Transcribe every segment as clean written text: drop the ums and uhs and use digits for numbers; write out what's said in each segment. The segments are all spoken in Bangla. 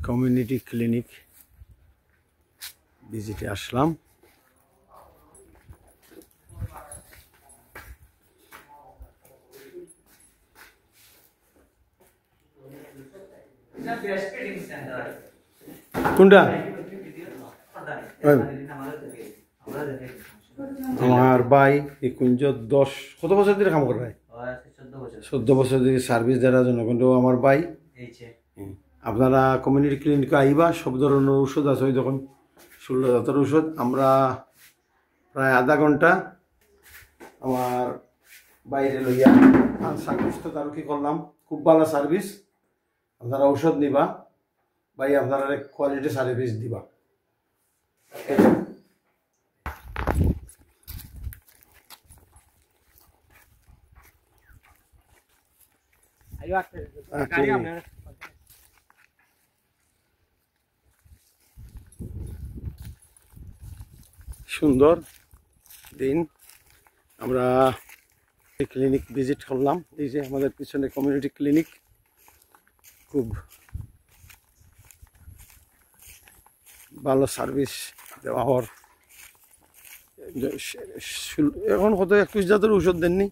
কমিউনিটি ক্লিনিক ভিজিটে আসলাম। কোনটা? আমার ভাই এই কুঞ্জ কত বছর ধরে কাম করে? 14 বছর ধরে সার্ভিস দেওয়ার জন্য। কিন্তু আমার ভাই আপনারা কমিউনিটি ক্লিনিকে আইবা, সব ধরনের ঔষধ আছে। ওই দেখুন 16 জাতের ঔষধ। আমরা প্রায় আধা ঘন্টা আমার বাইরে লইয়া সার্ভিস তো তার কি করলাম, খুব ভালো সার্ভিস। আপনারা ঔষধ নিবা, ভাই আপনারা কোয়ালিটি সার্ভিস দিবা। সুন্দর দিন, আমরা ক্লিনিক ভিজিট করলাম। এই যে আমাদের পিছনে কমিউনিটি ক্লিনিক, খুব ভালো সার্ভিস দেওয়া হওয়ার। এখন কত 21 জাতের ঔষধ দেননি?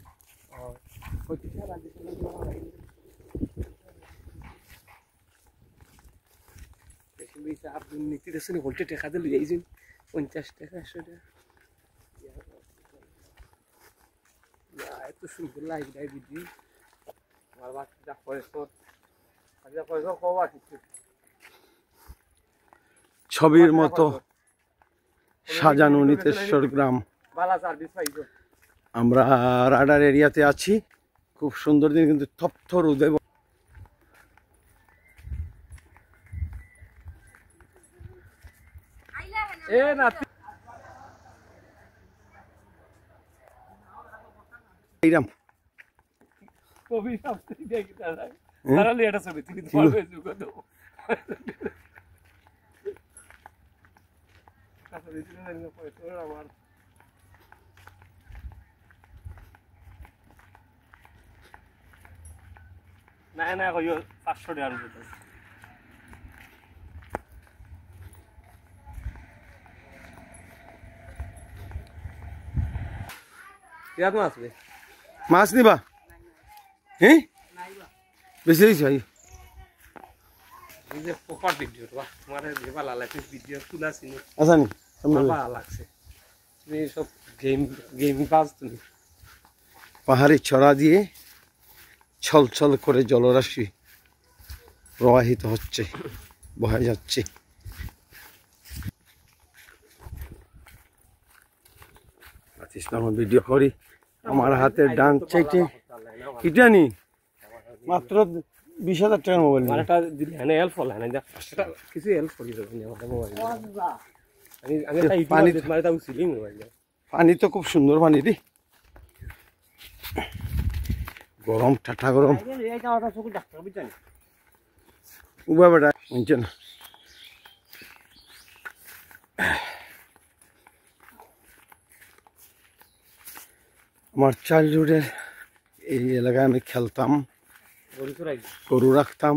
টেকা দিয়ে লই আইছেন 50 টাকা 100 টাকা। এত সুন্দর লাগে ভিডিও। আমার বাচ্চা পয়সা ছবির মতো সাজানো নিতেশ্বর গ্রাম। আমরা রাডার এরিয়াতে আছি। খুব সুন্দর দিন, কিন্তু তপ্ত রোদে। না না 500 টাকা মাছ নিবা? হ্যাঁ বেশি হয়েছে ভাই। আচ্ছা নি পাহাড়ি ছড়া দিয়ে ছল ছল করে জলরাশি প্রবাহিত হচ্ছে, বয়ে যাচ্ছে। ভিডিও করি। আমার হাতে ডান চাইতে কিটা নি মাত্র 20,000 টাকার মোবাইল। পানি তো খুব সুন্দর পানি রে, গরম ঠাঠা গরম। উবা বেটা বুঝছে না। আমার চাইল্ডহুডের এই এলাকায় আমি খেলতাম, গরু রাখতাম।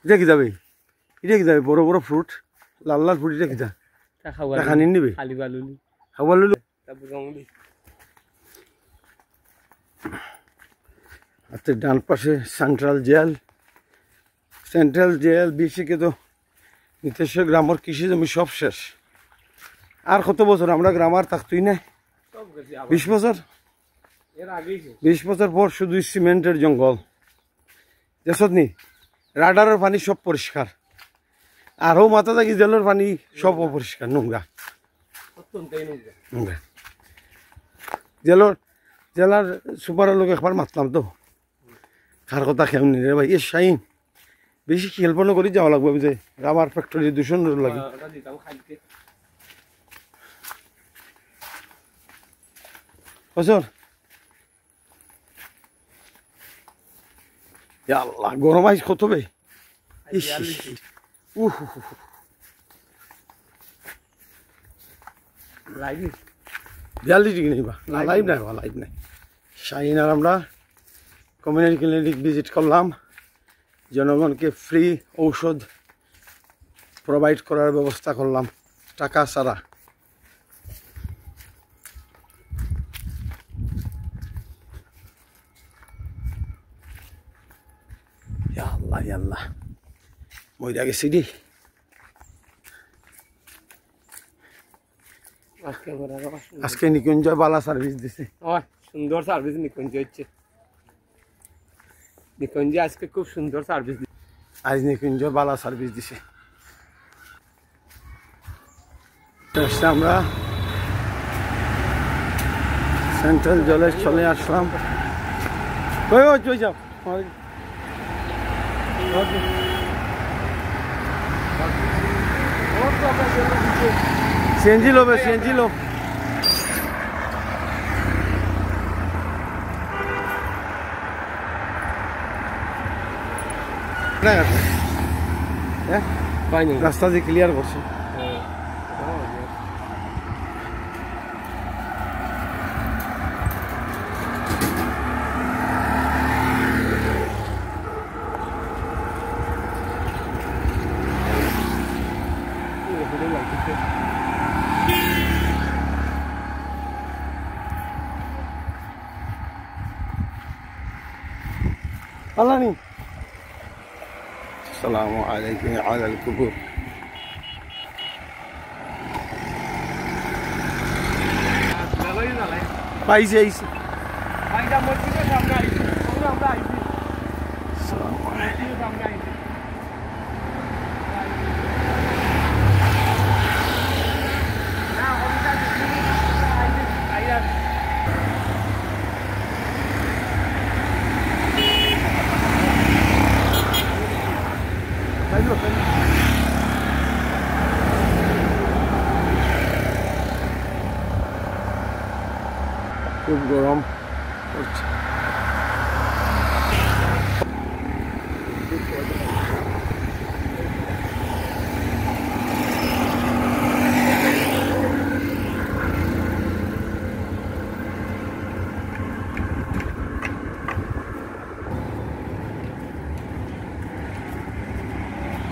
এটা কি যাবে? এটা কি যাবে? বড় বড় ফ্রুট, লাল লাল ফ্রুট। এটা কি টাকা নিন নিবে? খাবার লইল। আচ্ছা, ডান পাশে সেন্ট্রাল জেল। সেন্ট্রাল জেল বিশেষকে তো নিতেশ্বর গ্রামের কৃষি জমি সব শেষ। আর কত বছর আমরা গ্রামার থাকতই না? 20 বছর। 20 বছর পর শুধু সিমেন্টের জঙ্গল। দেশত নি রাডারের পানি সব পরিষ্কার, আরও মাথা থাকি জেলের পানি সব অপরিষ্কার, নোংরা নোংরা। জেলার সুপারের লোক একবার মাতলাম তো, কার কথা খেয়াল নি রে ভাই। এ শাইন বেশি খেলপনা করে যাওয়া লাগবে, যে রাবার ফ্যাক্টরি দূষণ লাগে। বছর আল্লাহ গরম আইস কত বে। 42 ডিগ্রি নেই বা না, লাইভ নাই বা লাইভ নাই। শাইন আর আমরা কমিউনিটি ক্লিনিক ভিজিট করলাম, জনগণকে ফ্রি ঔষধ প্রোভাইড করার ব্যবস্থা করলাম টাকা ছাড়া। ইয়া আল্লাহ ইয়া আল্লাহ, মইরা গেছি রে। আজকে নিকুঞ্জ বালা সার্ভিস দিছে, সুন্দর সার্ভিস নিকুঞ্জ হচ্ছে। নিকুঞ্জ আজকে খুব সুন্দর সার্ভিস দিচ্ছে। আজ নিকুঞ্জ বালা সার্ভিস দিছে। আমরা সেন্ট্রাল জলে চলে আসলাম। ওই ওই যাও, সিএনজি লো, সিএনজি লো। রাস্তা যে ক্লিয়ার করছে। Alani. Assalamualaikum alal kubur. পাইছে আইছে। আইডা মসজিদের সামনে আইছে। আমরা আইছি। আসসালামু সামনে আইছি। না ওইটা আইছে। আইরা খুব গরম পড়ছে।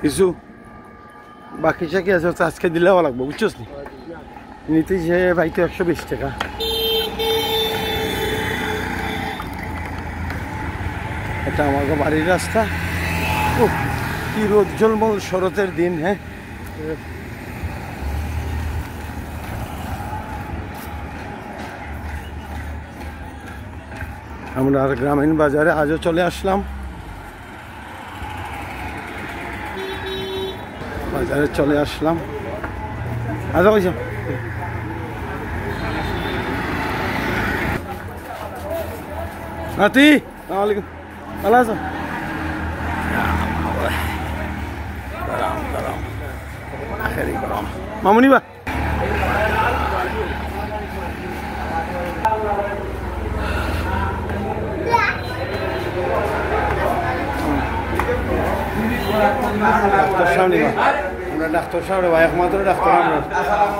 কিছু বাকি চাকি আছে, আজকে দিলেও লাগবো, বুঝছিস নি? নিতে যে বাইতে 120 টাকা। এটা আমাকে বাড়ির রাস্তা। ও কি রোজ্জ্বলমল শরতের দিন। হ্যাঁ, আমরা আর গ্রামীণ বাজারে আজও চলে আসলাম। বাজারে চলে আসলাম। আচ্ছা পয়সা নাতি, আসসালামাইকুম, ভালো আছো? মামুনি বা ডাক্তার সামনে, আমরা ডাক্তার সামনে ভাই, একমাত্র ডাক্তার আমরা। আসসালামু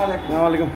আলাইকুম।